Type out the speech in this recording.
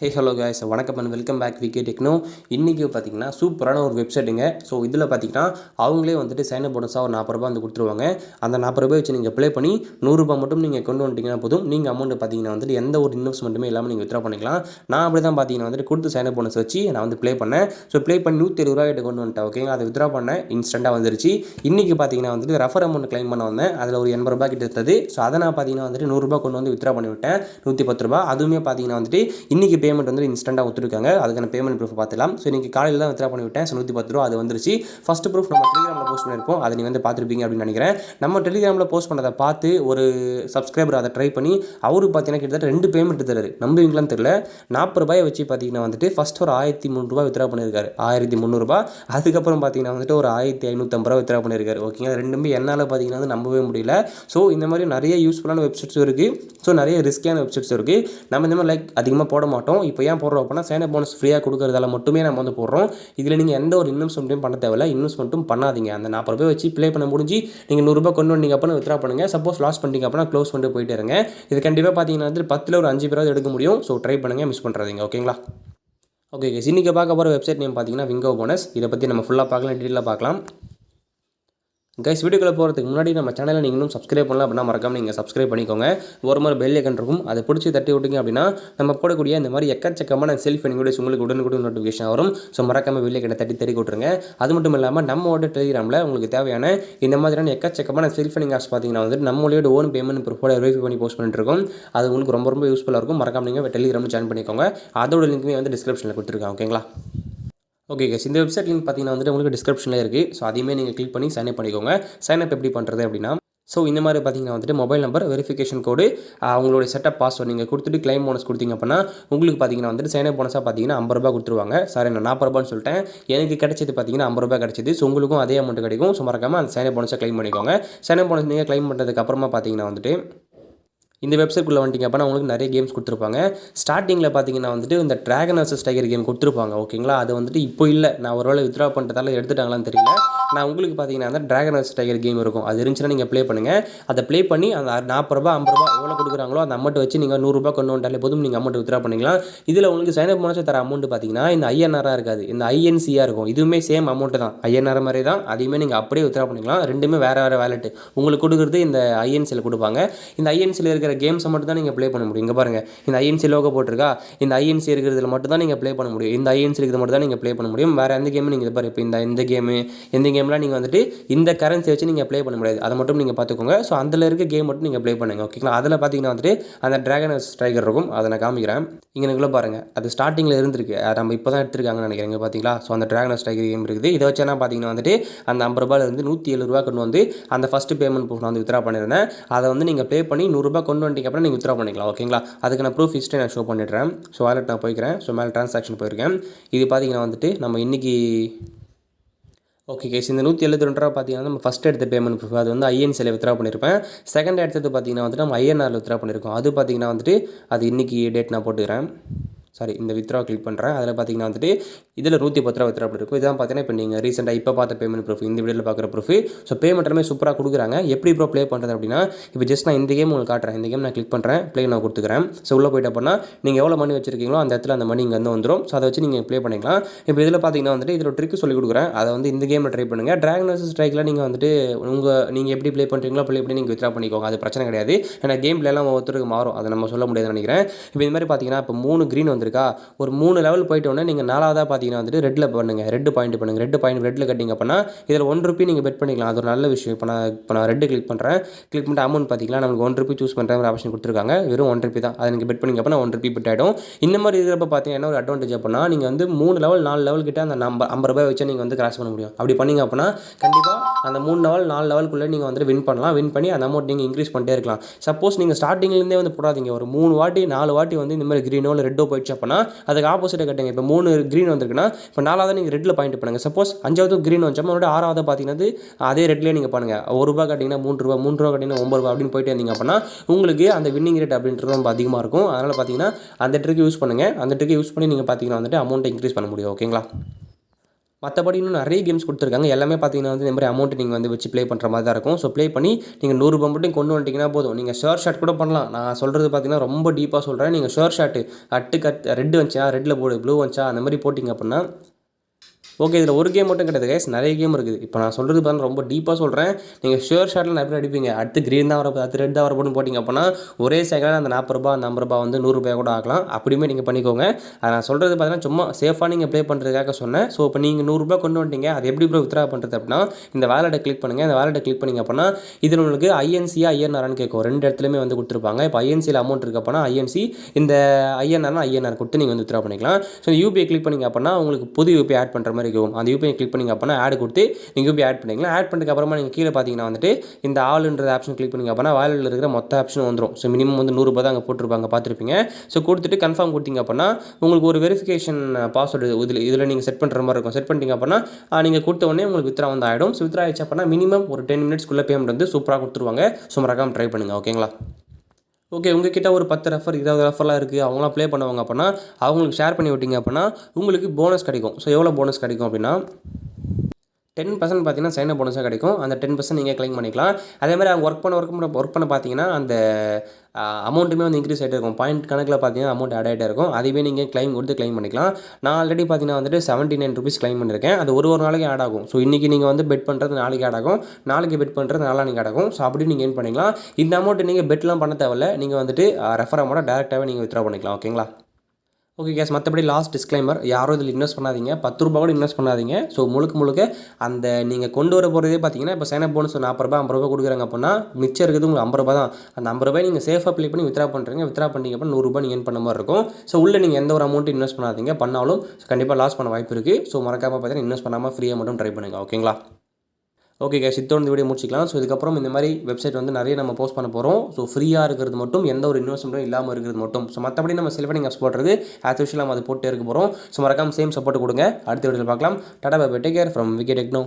ஹே hello guys, வணக்கம் and welcome back VK Techno. இன்றைக்கி பார்த்தீங்கன்னா சூப்பரான ஒரு வெப்சைட்டுங்க. ஸோ இதில் பார்த்தீங்கன்னா அவங்களே வந்துட்டு சைனப் போனஸாக ஒரு 40 ரூபா வந்து கொடுத்துருவாங்க. அந்த 40 ரூபாய் வச்சு நீங்கள் ப்ளே பண்ணி 100 ரூபா மட்டும் நீங்கள் கொண்டு வந்துட்டீங்கன்னா போதும். நீங்கள் அமௌண்ட் பார்த்தீங்கன்னா வந்துட்டு எந்த ஒரு இன்வெஸ்ட்மெண்ட்டுமே இல்லாமல் நீங்கள் வித்ரா பண்ணிக்கலாம். நான் அப்படி தான் பார்த்தீங்கன்னா வந்துட்டு கொடுத்து சைனப் போனஸ் வச்சு நான் வந்து ப்ளே பண்ணேன். ஸோ ப்ளே பண்ணி 170 ரூபா கிட்ட கொண்டு வந்துட்டேன். ஓகேங்களா, அதை வித்ரா பண்ணேன், இன்ஸ்டண்ட்டாக வந்துருச்சு. இன்றைக்கி பார்த்தீங்கன்னா வந்துட்டு ரெஃபர் அமௌண்ட் கிளைம் பண்ண வந்தேன். அதில் ஒரு 80 ரூபா கிட்ட இருந்தது. ஸோ அதை நான் பார்த்தீங்கன்னா வந்துட்டு 100 ரூபா கொண்டு வந்து வித்ரா பண்ணிவிட்டேன். 110 ரூபா. அதுவுமே பார்த்தீங்கன்னா வந்துட்டு இன்றைக்கி பேமெண்ட் வந்து இன்ஸ்டண்ட்டாக கொடுத்துருக்காங்க. அதுக்கான பேமெண்ட் ப்ரூஃப் பார்த்துக்கலாம். ஸோ இன்றைக்கி காலையில் தான் வித்ரா பண்ணிவிட்டேன். ஸோ 110 ரூபா அது வந்துருச்சு. ஃபஸ்ட் ப்ரூஃப் நம்ம டெலிகிராமில் போஸ்ட் பண்ணியிருப்போம். அதை நீங்கள் வந்து பார்த்துருப்பீங்க அப்படின்னு நினைக்கிறேன். நம்ம டெலிகிராமில் போஸ்ட் பண்ணதை பார்த்து ஒரு சப்ஸ்கிரைபர் அதை ட்ரை பண்ணி அவருக்கு பார்த்தீங்கன்னா கிட்டத்தட்ட 2 பேமெண்ட் தருது. நம்புவீங்களான்னு தெரியல. 40 ரூபாயை வச்சு பார்த்தீங்கன்னா வந்துட்டு ஃபஸ்ட் ஒரு 1003 ரூபா வித்ரா பண்ணியிருக்காரு. 1300 ரூபா. அதுக்கப்புறம் பார்த்தீங்கன்னா வந்துட்டு ஒரு 1550 ரூபா வித்ரா பண்ணியிருக்காரு. ஓகேங்களா, ரெண்டுமே என்னால் பார்த்தீங்கன்னா வந்து நம்பவே முடியல. ஸோ இந்த மாதிரி நிறைய யூஸ்ஃபுல்லான வெப்சைட்ஸும் இருக்குது. ஸோ நிறைய ரிஸ்கியான வெப்சைட்ஸ் இருக்குது. நம்ம இந்த மாதிரி லைக் அதிகமாக போட மாட்டோம். இப்போ ஏன் போடுறோம் அப்படின்னா சைனப் போனஸ் ஃப்ரீயாக கொடுக்குறதால மட்டுமே நம்ம வந்து போடுறோம். இதில் நீங்கள் எந்த ஒரு இன்வெஸ்ட்மெண்ட்டும் பண்ண தேவையில்ல. இன்வெஸ்ட்மெண்ட்டும் பண்ணாதீங்க. அந்த 40 ரூபாய் வச்சு ப்ளே பண்ண முடிஞ்சு நீங்கள் 100 ரூபாய் கொண்டு வந்தீங்க அப்படின்னா வித்ரா பண்ணுங்கள். சப்போஸ் லாஸ் பண்ணிட்டீங்க அப்படின்னா க்ளோஸ் பண்ணிட்டு போயிட்டே இருங்க. இது கண்டிப்பாக பார்த்தீங்கன்னா வந்து 10ல் ஒரு 5 பேராவது எடுக்க முடியும். ஸோ ட்ரை பண்ணுங்கள், மிஸ் பண்ணுறாதீங்க. ஓகேங்களா. ஓகே கேஸ், இன்றைக்கி பார்க்க போகிற வெப்சைட் நேம் பார்த்தீங்கன்னா விங்கோ போனஸ். இதை பற்றி நம்ம ஃபுல்லாக பார்க்கலாம், டீட்டெயிலாக பார்க்கலாம். கைஸ், வீடியோக்குள்ளே போகிறதுக்கு முன்னாடி நம்ம சேனலை நீங்கள் இன்னும் சப்ஸ்கிரைப் பண்ணலாம் அப்படின்னா மறக்காமல் நீங்கள் சப்ஸ்கிரைப் பண்ணிக்கோங்க. ஒரு மாதிரி பெல் ஐக்கன் இருக்கும், அதை பிடிச்சி தட்டி விட்டீங்க அப்படின்னா நம்ம போடக்கூடிய இந்த மாதிரி எக்கச்சக்கமான செல்ஃப் என் வீடியோஸ் உங்களுக்கு உடனுக்குடன் நோட்டிஃபிகேஷன் வரும். ஸோ மறக்காமல் பெல் ஐக்கனை தட்டி விட்டுருங்க. அது மட்டும் இல்லாமல் நம்மளோட டெலிகிராமில் உங்களுக்கு தேவையான இந்த மாதிரியான எக்கச்சக்கமான செல்ஃப் எனிங் ஆப்ஸ் பார்த்தீங்கன்னா வந்துட்டு நம்மளோட ஓன் பேமெண்ட் ப்ரூஃபோட வெரிஃபை பண்ணி போஸ்ட் பண்ணிட்டு இருக்கோம். அது உங்களுக்கு ரொம்ப யூஸ்ஃபுல்லாக இருக்கும். மறக்காமல் நீங்கள் டெலிகிராமில் ஜாயின் பண்ணிக்கோங்க. அதோட லிங்க்குமே வந்து டிஸ்கிரிப்ஷனில் கொடுத்துருக்கேன். ஓகேங்களா. ஓகே கேஸ், இந்த வெப்சைட் லிங்க் பார்த்தீங்கன்னா வந்துட்டு உங்களுக்கு டிஸ்கிரிப்ஷனில் இருக்குது. ஸோ அதையுமே நீங்கள் கிளிக் பண்ணி சைன் அப் பண்ணிக்கோங்க. சைன் அப் எப்படி பண்ணுறது அப்படின்னா, ஸோ இந்த மாதிரி பார்த்தீங்கன்னா வந்துட்டு மொபைல் நம்பர், வெரிஃபிகேஷன் கோடு, அவங்களுடைய செட்டப் பாஸ்வேர்டு நீங்கள் கொடுத்துட்டு கிளைம் போனஸ் கொடுத்தீங்க அப்படின்னா உங்களுக்கு பார்த்தீங்கன்னா வந்துட்டு சைன் அப் போனஸாக பார்த்தீங்கன்னா 50 ரூபா கொடுத்துருவாங்க. சாரி, நான் 40 ரூபான்னு சொல்லிட்டேன். எனக்கு கிடைச்சது பார்த்தீங்கன்னா 50 ரூபா கிடைச்சிது. ஸோ உங்களுக்கும் அதே அமௌண்ட் கிடைக்கும். ஸோ மறக்காமல் அந்த சைன் அப் போனஸை கிளைம் பண்ணிக்கோங்க. சைன் அப் போனஸ் நீங்கள் கிளைம் பண்ணுறதுக்கு அப்புறமா பார்த்தீங்கன்னா வந்துட்டு இந்த வெப்சைட்குள்ளே வந்துட்டிங்க அப்படின்னா உங்களுக்கு நிறைய கேம்ஸ் கொடுத்துருப்பாங்க. ஸ்டார்டிங்கில் பார்த்தீங்கன்னா வந்துட்டு இந்த டிராகன் வர்சஸ் டைகர் கேம் கொடுத்துருப்பாங்க. ஓகேங்களா, அது வந்துட்டு இப்போ இல்லை. நான் ஒரு வேளை வித்ரா பண்ணுறதால எடுத்துட்டாங்களான்னு தெரியல. நான் உங்களுக்கு பார்த்தீங்கன்னா அந்த டிராகன் வர்சஸ் டைகர் கேம் இருக்கும். அது இருந்துச்சுன்னா நீங்கள் ப்ளே பண்ணுங்கள். அதை ப்ளே பண்ணி அந்த 40 ரூபா 50 ரூபா எவ்வளோ கொடுக்குறாங்களோ அந்த அமௌண்ட் வச்சு நீங்கள் 100 ரூபா கொண்டு வந்துட்டாலே போதும், நீங்கள் அமௌண்ட் வித்ரா பண்ணிக்கலாம். இதில் உங்களுக்கு சைன் அப் போனஸ் தர அமௌண்ட் பார்த்தீங்கன்னா இந்த ஐஎன்ஆராக இருக்காது, இந்த ஐஎன்சியாக இருக்கும். இதுவுமே சேம் அமௌண்ட்டு தான், ஐஎன்ஆர் மாதிரி தான். அதையுமே நீங்கள் அப்படியே வித்ரா பண்ணிக்கலாம். ரெண்டுமே வேறு வேலெட்டு. உங்களுக்கு கொடுக்குறது இந்த ஐஎன்சியில் கொடுப்பாங்க. இந்த ஐஎன்சியில் இருக்கிற கேம்ஸை மட்டும் தான் நீங்கள் ப்ளே பண்ண முடியும். இங்கே பாருங்கள், இந்த ஐஎன்சி லோகோ போட்டிருக்கா, இந்த ஐஎன்சி இருக்கிறதுல மட்டும் தான் நீங்கள் ப்ளே பண்ண முடியும். இந்த ஐஎன்சி இருக்கிறது மட்டும் தான் நீங்கள் ப்ளே பண்ண முடியும். வேறு எந்த கேமும் நீங்கள் பாரு, இப்போ இந்த கேமு எந்த கேம்லாம் நீங்கள் வந்துட்டு இந்த கரன்சி வச்சு நீங்கள் ப்ளே பண்ண முடியாது. அதை மட்டும் நீங்கள் பார்த்துக்கோங்க. ஸோ அதில் இருக்க கேம் மட்டும் நீங்கள் ப்ளே பண்ணுங்கள். ஓகேங்களா. அதில் பார்த்தீங்கன்னா வந்துட்டு அந்த டிராகன் ஸ்ட்ரைக்கர் இருக்கும். அதை நான் காமிக்கிறேன். இங்கே பாருங்கள், அது ஸ்டார்டிங்கில் இருந்திருக்கு. நம்ம இப்போ தான் எடுத்துருக்காங்கன்னு நினைக்கிறேன். பார்த்தீங்களா. ஸோ அந்த டிராகன் ஸ்ட்ரைக்கர் கேம் இருக்குது. இதை வச்சு என்ன பார்த்தீங்கன்னா வந்துட்டு அந்த 50 ரூபாயிலிருந்து 170 ரூபா கொண்டு வந்து அந்த ஃபஸ்ட்டு பேமெண்ட் ப்ரூஃப் நான் வந்து வித்ரா பண்ணியிருந்தேன். அதை வந்து நீங்கள் ப்ளே பண்ணி 100 ரூபா கொண்டு வந்துட்டீங்க அப்புறம் நீங்கள் வித்ரா பண்ணிக்கலாம். ஓகேங்களா. அதுக்கு நான் ப்ரூஃப் ஹிஸ்ட்ரி நான் ஷோ பண்ணிடுறேன். ஸோ வாலெட் நான் போய்க்கிறேன். ஸோ மேலே ட்ரான்சாக்ஷன் போயிருக்கேன். இது பார்த்தீங்கன்னா வந்துட்டு நம்ம இன்றைக்கி ஓகே கேஸ், இந்த 172 ரூபா பார்த்தீங்கன்னா நம்ம ஃபஸ்ட் எடுத்த பேமெண்ட் ப்ரூஃப் அது வந்து ஐஎன்சியில் வித்ரா பண்ணியிருப்பேன். செகண்ட் எடுத்தது பார்த்தீங்கன்னா வந்துட்டு நம்ம ஐஎன்ஆரில் வித்ரா பண்ணியிருக்கோம். அது பார்த்தீங்கன்னா வந்துட்டு அது இன்றைக்கி டேட் நான் போட்டுக்கிறேன். சாரி, இந்த வித்ரா கிளிக் பண்ணுறேன். அதில் பார்த்தீங்கன்னா வந்துட்டு இதில் 110 ரூபா வித்ரா பண்ணியிருக்கும். இதான் பார்த்தீங்கன்னா இப்போ நீங்கள் ரீசெண்டாக இப்போ பார்த்த பேமெண்ட் ப்ரூஃப், இந்த வீடியோவில் பார்க்குற ப்ரூஃப். ஸோ பேமெண்ட் எல்லாமே சூப்பராக கொடுக்குறாங்க. எப்படி ப்ரோ ப்ளே பண்ணுறது அப்படின்னா, இப்போ ஜஸ்ட் நான் இந்த கேம் உங்களுக்கு காட்டுறேன். இந்த கேம் நான் கிளிக் பண்ணுறேன், ப்ளே நான் கொடுத்துக்கிறேன். ஸோ உள்ளே போய்ட்டு அப்படின்னா நீங்கள் எவ்வளோ மணி வச்சிருக்கீங்களோ அந்த இடத்துல அந்த மணி இங்கே வந்து வந்துடும். ஸோ அதை வச்சு நீங்கள் ப்ளே பண்ணிக்கலாம். இப்போ இதில் பார்த்தீங்கன்னா வந்துட்டு இதில் ட்ரிக் சொல்லி கொடுக்குறேன். அதை வந்து இந்த கேமில் ட்ரை பண்ணுங்கள். டிராகன் வர்சஸ் ஸ்ட்ரைக்கில் நீங்கள் வந்துட்டு நீங்கள் எப்படி ப்ளே பண்ணுறீங்களோ ப்ளே பண்ணி நீங்கள் வித்ரா பண்ணிக்கோங்க. அது பிரச்சனை கிடையாது. ஏன்னா கேம் பிளேலாம் ஒருத்தருக்கு மாறும், அதை நம்ம சொல்ல முடியாதுன்னு நினைக்கிறேன். இப்போ இந்த மாதிரி பார்த்தீங்கன்னா இப்போ 3 க்ரீன் வந்திருக்கா, ஒரு 3 லெவல் போய்ட்டோன்னே நீங்கள் 4ஆவதாக பார்த்தீங்கன்னா வந்துட்டு ரெட்டில் பண்ணுங்கள். ரெட் பாயிண்ட் பண்ணுங்கள். ரெட் பாயிண்ட் ரெட்டில் கட்டிங்க அப்படின்னா இதில் 1 ரூபி நீங்கள் பெட் பண்ணிக்கலாம். அது ஒரு நல்ல விஷயம். இப்போ நான் ரெட்டு கிளிக் பண்ணுறேன். கிளிக் பண்ணிட்டு அமௌண்ட் பார்த்தீங்கன்னா நமக்கு 1 ரூபி சூஸ் பண்ணுற ஒரு ஆப்ஷன் கொடுத்துருக்காங்க. வெறும் 1 ரூபி தான். அதை நீங்கள் பெட் பண்ணிங்க அப்படின்னா 1 ரூபி பெட் ஆகிடும். இந்த மாதிரி இருக்கிறப்ப பார்த்தீங்கன்னா ஒரு அட்வான்டேஜ் அப்படின்னா நீங்கள் வந்து 3 லெவல் 4 லெவல் கிட்ட அந்த 50 ரூபாய் வச்சு நீங்கள் வந்து கிராஸ் பண்ண முடியும். அப்படி பண்ணிங்க அப்படின்னா கண்டிப்பாக அந்த 3 லெவல் 4 லெவலுக்குள்ளே நீங்கள் வந்து வின் பண்ணலாம். வின் பண்ணி அந்த அமௌண்ட் நீங்கள் இன்க்ரீஸ் பண்ணிட்டே இருக்கலாம். சப்போஸ் நீங்கள் ஸ்டார்டிங்லேருந்தே வந்து போடாதீங்க. ஒரு 3 வாட்டி 4 வாட்டி வந்து இந்த மாதிரி க்ரீனோ இல்லை ரெட்டோ போயிடுச்சு அப்படின்னா அதுக்கு ஆப்போசிட்டாக கட்டுங்க. இப்போ 3 க்ரீன் வந்திருக்குன்னா இப்போ 4ஆவது நீங்கள் ரெட்டில் பாயிண்ட் பண்ணுங்கள். சப்போஸ் 5ஆவது க்ரீன் வந்துச்சா மறுபடியும் 6ஆவது பார்த்தீங்கன்னா அதே ரெட்லேயே நீங்கள் பண்ணுங்கள். 1 ரூபா கட்டிங்கன்னா 3 ரூபா, 3 ரூபா கட்டிங்கன்னா 9 ரூபா அப்படின்னு போயிட்டு இருந்தீங்க அப்படின்னா உங்களுக்கு அந்த வின்னிங் ரேட் அப்படின்றது ரொம்ப அதிகமாக இருக்கும். அதனால் பார்த்தீங்கன்னா அந்த ட்ரிக் யூஸ் பண்ணுங்கள். அந்த ட்ரிக் யூஸ் பண்ணி நீங்கள் பார்த்தீங்கன்னா வந்துட்டு அமௌண்ட்டை இன்க்ரீஸ் பண்ண முடியும். ஓகேங்களா. மற்றபடி இன்னும் நிறைய கேம்ஸ் கொடுத்துருக்காங்க. எல்லாமே பார்த்தீங்கன்னா வந்து இந்த மாதிரி அமௌண்ட் நீங்கள் வந்து வச்சு ப்ளே பண்ணுற மாதிரி தான் இருக்கும். ஸோ ப்ளே பண்ணி நீங்கள் ரூ. 100 மட்டும் கொண்டு வந்துட்டீங்கன்னா போதும். நீங்கள் ஷேர் ஷாட் கூட பண்ணலாம். நான் சொல்கிறது பார்த்தீங்கன்னா ரொம்ப டீப்பாக சொல்கிறேன். நீங்கள் ஷேர் ஷாட்டு ரெட் வந்துச்சா ரெட்டில் போடு, ப்ளூ வந்துச்சா அந்த மாதிரி போட்டிங்க அப்படின்னா ஓகே. இதில் ஒரு கேம் மட்டும் கிடையாது கைஸ், நிறைய கேம் இருக்குது. இப்போ நான் சொல்கிறது பார்த்தா ரொம்ப டீப்பாக சொல்கிறேன். நீங்கள் ஷேர் ஷாட்டில் நிறைய பேர் அடிப்பீங்க. அடுத்து க்ரீன் தான் வரப்போ, அடுத்து ரெட் தான் வரப்போன்னு போட்டிங்க அப்படின்னா ஒரே செகண்டில் அந்த ₹40 அந்த ₹50 வந்து ₹100 கூட ஆகலாம். அப்படியுமே நீங்கள் பண்ணிக்கோங்க. அதை நான் சொல்கிறது பார்த்தீங்கன்னா சும்மா சேஃபாக நீங்கள் ப்ளே பண்ணுறதுக்காக சொன்னேன். ஸோ இப்போ நீங்கள் ₹100 கொண்டு வந்துட்டீங்க. அது எப்படி ப்ரோ வித்ரா பண்ணுறது அப்படின்னா இந்த வேலெட்டை கிளிக் பண்ணுங்கள். இந்த வேலெட்டை கிளிக் பண்ணிங்க அப்படின்னா இதில் உங்களுக்கு ஐஎன்சியா ஐஎன்ஆர்னு கேட்கும். 2 இடத்துலையுமே வந்து கொடுத்துருப்பாங்க. இப்போ ஐஎன்சியில் அமௌண்ட் இருக்குது அப்படின்னா ஐஎன்சி, இந்த ஐஎன்ஆர் கொடுத்து நீங்கள் வந்து வித்ரா பண்ணிக்கலாம். ஸோ யூபிஐ கிளிக் பண்ணிங்க அப்படின்னா உங்களுக்கு புது யூபிஐ ஆட் பண்ணுற மாதிரி இருக்கும். அந்த யூபிஐ கிளிக் பண்ணிங்க அப்படின்னா ஆட் கொடுத்து நீங்கள் யூபிஐ ஆட் பண்ணிக்கலாம். ஆட் பண்ணதுக்கு அப்புறமா நீங்கள் கீழே பார்த்தீங்கன்னா வந்துட்டு இந்த ஆல்ன்ற ஆப்ஷன் கிளிக் பண்ணிங்க அப்படின்னா வேலெட்டில் இருக்கிற மொத்த ஆப்ஷன் வந்துடும். ஸோ மினிமம் வந்து ₹100 தான் அங்கே போட்டிருப்பாங்க, பார்த்துருப்பீங்க. ஸோ கொடுத்துட்டு கன்ஃபார்ம் கொடுத்தீங்க அப்படின்னா உங்களுக்கு ஒரு வெரிஃபிகேஷன் பாஸ்வேர்டு இதில் நீங்கள் செட் பண்ணுற மாதிரி இருக்கும். செட் பண்ணிட்டீங்க அப்படின்னா நீங்கள் கொடுத்த உடனே உங்களுக்கு வித்ரா வந்து ஆகிடும். ஸோ வித்ரா ஆயிடுச்சு அப்படின்னா மினிமம் ஒரு 10 மினிட்ஸ்க்குள்ளே பேமெண்ட் வந்து சூப்பராக கொடுத்துருவாங்க. ஸோ மறக்காமல் ட்ரை பண்ணுங்கள். ஓகேங்களா? ஓகே, உங்ககிட்ட ஒரு 10 ரெஃபர் 20 ரெஃபர்லாம் இருக்குது, அவங்களாம் ப்ளே பண்ணுவாங்க அப்படின்னா அவங்களுக்கு ஷேர் பண்ணி விட்டீங்க அப்படின்னா உங்களுக்கு போனஸ் கிடைக்கும். ஸோ எவ்வளோ போனஸ் கிடைக்கும் அப்படின்னா 10% பார்த்தீங்கன்னா சைன் அப் போனஸாக கிடைக்கும். அந்த 10% நீங்கள் கிளைம் பண்ணிக்கலாம். அதே மாதிரி அவங்க ஒர்க் பண்ண பார்த்தீங்கன்னா அந்த அமௌண்ட்டுமே வந்து இன்க்ரீஸ் ஆகிட்டே இருக்கும். பாயிண்ட் கணக்கில் பார்த்தீங்கன்னா அமௌண்ட் ஆட் ஆகிட்டே இருக்கும். அதுவே நீங்கள் கிளைம் கொடுத்து கிளைம் பண்ணிக்கலாம். நான் ஆல்ரெடி பார்த்தீங்கன்னா வந்துட்டு ₹79 கிளைம் பண்ணியிருக்கேன். அது ஒரு நாளைக்கு ஆட் ஆகும். ஸோ இன்றைக்கி நீங்கள் வந்து பெட் பண்ணுறது நாளைக்கு ஆட் ஆகும், நாளைக்கு பெட் பண்ணுறது நாளான்னைக்கு ஆட் ஆகும். ஸோ அப்படி நீங்கள் ஏர்ன் பண்ணிக்கலாம். இந்த அமௌண்ட் நீங்கள் பெட்லாம் பண்ண தேவையில்ல. நீங்கள் வந்துட்டு ரெஃபர் அமௌண்ட்டை டேரெக்டாகவே நீங்கள் வித்ரா பண்ணிக்கலாம். ஓகேங்களா? ஓகே கேஸ், மற்றபடி லாஸ்ட் டிஸ்க்ளைமர், யாரும் இதில் இன்வெஸ்ட் பண்ணாதீங்க. ₹10 கூட இன்வெஸ்ட் பண்ணாதீங்க. ஸோ முழுக்க அந்த நீங்கள் கொண்டு வர போகிறதே பார்த்தீங்கன்னா இப்போ சைன் அப் போனஸ் ₹40 ₹50 கொடுக்குறாங்க அப்படின்னா மிச்சம் இருக்குது உங்களுக்கு ₹50 தான். அந்த ₹50 நீங்கள் சேஃபாக ப்ளே பண்ணி வித்ரா பண்ணுறீங்க. வித்ரா பண்ணிங்க அப்படின்னா ₹100 நீங்கள் ஏர்ன் பண்ண மாதிரி இருக்கும். ஸோ உள்ளே நீங்கள் எந்த ஒரு அமௌண்ட்டும் இன்வெஸ்ட் பண்ணாதீங்க. பண்ணாலும் கண்டிப்பாக லாஸ் பண்ண வாய்ப்பு இருக்குது. ஸோ மறக்காமல் பார்த்தீங்கன்னா இன்வெஸ்ட் பண்ணாமல் ஃப்ரீயாக மட்டும் ட்ரை பண்ணுங்கள். ஓகேங்களா? ஓகே கேஸ், இதோட இந்த வீடியோ முடிச்சிக்கலாம். ஸோ இதுக்கப்புறம் இந்த மாதிரி வெப்சைட் வந்து நிறைய நம்ம போஸ்ட் பண்ண போகிறோம். ஸோ ஃப்ரீயாக இருக்கிறது மட்டும், எந்த ஒரு இன்வெஸ்ட்மெண்ட்டும் இல்லாமல் இருக்கிறது மட்டும். ஸோ மற்றபடி நம்ம செல்ஃபனிங் ஆப்ஸ் போடுறது ஆஸ் யூஷுவல் நம்ம அதை போட்டே இருக்க போகிறோம். ஸோ மறக்காம சேம் சப்போர்ட் கொடுங்க. அடுத்த வீடியோவில் பார்க்கலாம். Tata bye bye, take care from VK techno.